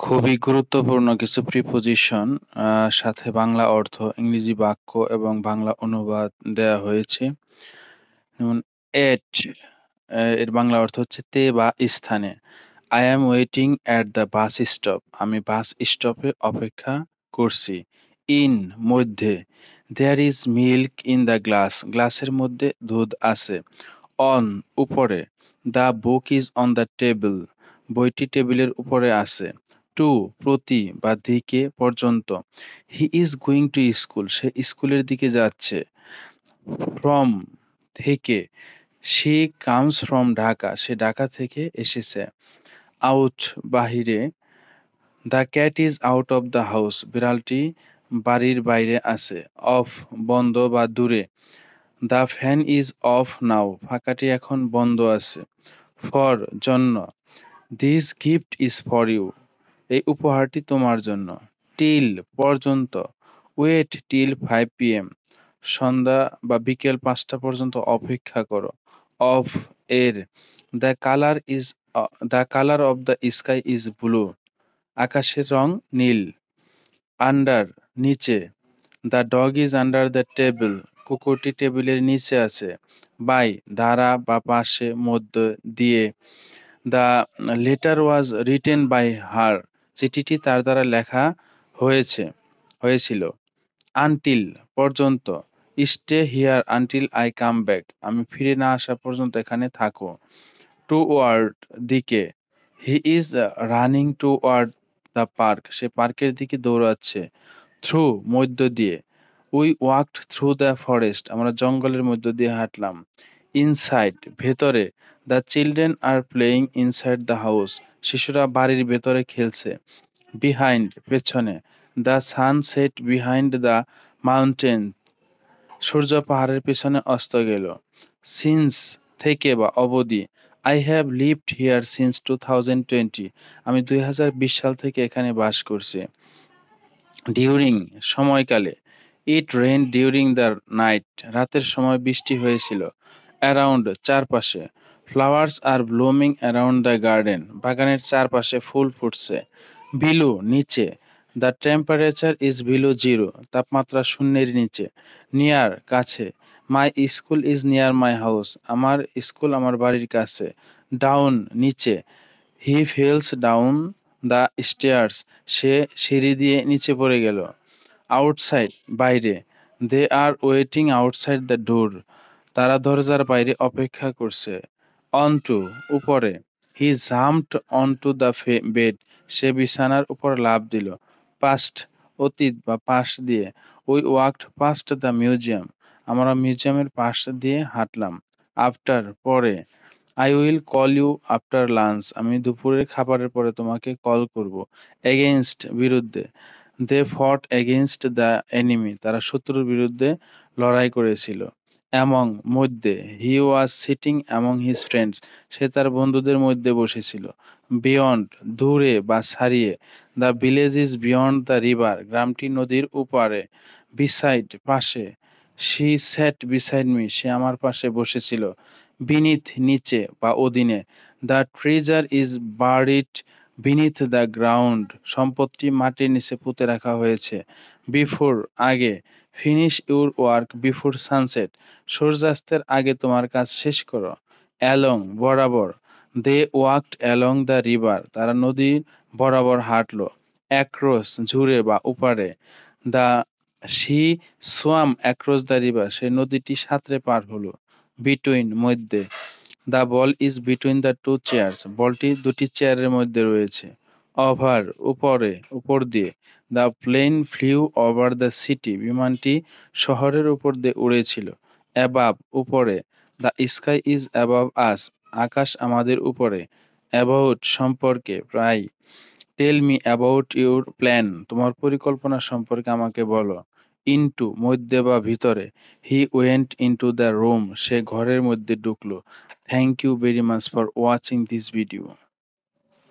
খুবই গুরুত্বপূর্ণ কিছু প্রিপোজিশন সাথে বাংলা অর্থ, ইংরেজি বাক্য এবং বাংলা অনুবাদ দেয়া হয়েছে। যেমন এট এর বাংলা অর্থ হচ্ছে তে বা স্থানে। I am waiting at the bus stop. আমি বাস স্টপে অপেক্ষা করছি। ইন মধ্যে। There is milk in the glass. গ্লাসের মধ্যে দুধ আছে। অন উপরে। The book is on the table. বইটি টেবিলের উপরে আছে। টু প্রতি বা দিকে পর্যন্ত। He is going to school. সে স্কুলের দিকে যাচ্ছে। ফ্রম থেকে। She comes from Dhaka. সে ঢাকা থেকে এসেছে। আউট বাহিরে। The cat is out of the house. বিড়ালটি বাড়ির বাইরে আছে। অফ বন্ধ বা দূরে। The fan is off now. পাখাটি এখন বন্ধ আছে। ফর জন্য। This gift is for you. এই উপহারটি তোমার জন্য। টিল পর্যন্ত। Wait till 5 PM। সন্ধ্যা বা বিকেল 5টা পর্যন্ত অপেক্ষা করো। অফ এর। The colour of the sky is blue. আকাশের রং নীল। আন্ডার নিচে। The dog is under the table. কুকুরটি টেবিলের নিচে আছে। বাই ধারা বা পাশে মধ্য দিয়ে। The letter was written by her. চিঠিটি তার দ্বারা লেখা হয়েছিল। আনটিল পর্যন্ত। Stay here until I come back. আমি ফিরে না আসা পর্যন্ত এখানে থাকো। টুওয়ার্ড দিকে। He is running toward the park. সে পার্কের দিকে দৌড়াচ্ছে। থ্রু মধ্য দিয়ে। We walked through the forest. আমরা জঙ্গলের মধ্য দিয়ে হাঁটলাম। ইনসাইড ভেতরে। The children are playing inside the house. শিশুরা বাড়ির ভেতরে খেলছে। বিহাইন্ড পেছনে। The sun set behind the mountain. সূর্য পাহাড়ের পেছনে অস্ত গেল। সিন্স থেকে বা অবধি। I have lived here since 2020। আমি 2020 সাল থেকে এখানে বাস করছি। ডিউরিং সময়কালে। It rain during the night. রাতের সময় বৃষ্টি হয়েছিল। অ্যারাউন্ড চারপাশে। Flowers are blooming around the garden. বাগানের চারপাশে ফুল ফুটছে। বিলু নিচে। The temperature is below zero. তাপমাত্রা শূন্যের নিচে। নিয়ার কাছে। My school is near my house. আমার স্কুল আমার বাড়ির কাছে। ডাউন নিচে। He falls down the stairs. সে সিঁড়ি দিয়ে নিচে পড়ে গেল। আউটসাইড বাইরে। They are waiting outside the door. তারা দরজার বাইরে অপেক্ষা করছে। অনটু উপরে। He jumped onto the bed. সে বিছানার উপর লাফ দিল। পাস্ট অতীত বা পাশ দিয়ে। We walked past the museum. আমরা মিউজিয়ামের পাশ দিয়ে হাঁটলাম। আফটার পরে। I will call you after lunch. আমি দুপুরের খাবারের পরে তোমাকে কল করব। এগেইনস্ট বিরুদ্ধে। দে ফট এগেইনস্ট দ্য এনিমি। তারা শত্রুর বিরুদ্ধে লড়াই করেছিল। অ্যামং মধ্যে। He was sitting among his friends. সে তার বন্ধুদের মধ্যে বসেছিল। বিয়ন্ড দূরে বা ছাড়িয়ে। The village is beyond the river. গ্রামটি নদীর ওপারে। বিসাইড পাশে। She sat beside me. সে আমার পাশে বসেছিল। বিনিথ নিচে বা অধীনে। The treasure is buried beneath the ground. সম্পদটি মাটির নিচে পুঁতে রাখা হয়েছে। বিফোর আগে। Finish your work before sunset. সূর্যাস্তের আগে তোমার কাজ শেষ করো। অ্যালং বরাবর। দে ওয়াকড অ্যালং দ্য রিভার। তারা নদী বরাবর হাঁটলো। অ্যাক্রস জুড়ে বা উপারে। The she swam across the river. সে নদীটি সাঁতরে পার হলো। বিটুইন মধ্যে। The ball is between the two chairs. বলটি দুটি চেয়ারের মধ্যে রয়েছে। ওভার উপরে উপর দিয়ে। The plane flew over the city. বিমানটি শহরের উপর দিয়ে উড়েছিল। অ্যাবাব উপরে। The sky is above us. আকাশ আমাদের উপরে। অ্যাবাউট সম্পর্কে প্রায়। Tell me about your plan. তোমার পরিকল্পনা সম্পর্কে আমাকে বলো। ইনটু মধ্যে বা ভিতরে। He went into the room. সে ঘরের মধ্যে ঢুকলো। Thank you very much for watching this video.